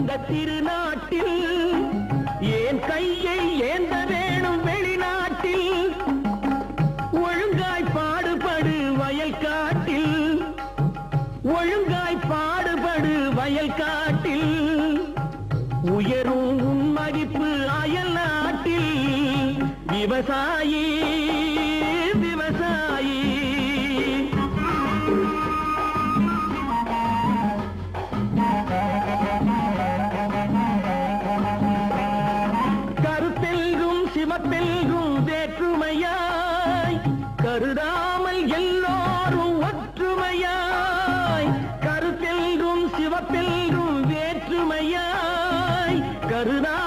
இந்த திருநாட்டில் ஏன் கையை ஏந்த வேணும் வெளிநாட்டில் ஒழுங்காய் பாடுபடு வயல் காட்டில் ஒழுங்காய் பாடுபடு வயல் காட்டில் உயரும் உன் மதிப்பு அயல் நாட்டில் விவசாயி விவசாயி கருத்தெல்கும் சிவத்தெல்கும் வேற்றுமையாய் கருதாமல் எல்லோரும் ஒற்றுமையாய் கருத்தெல்கும் சிவத்தெல்கும் வேற்றுமையாய் கருதா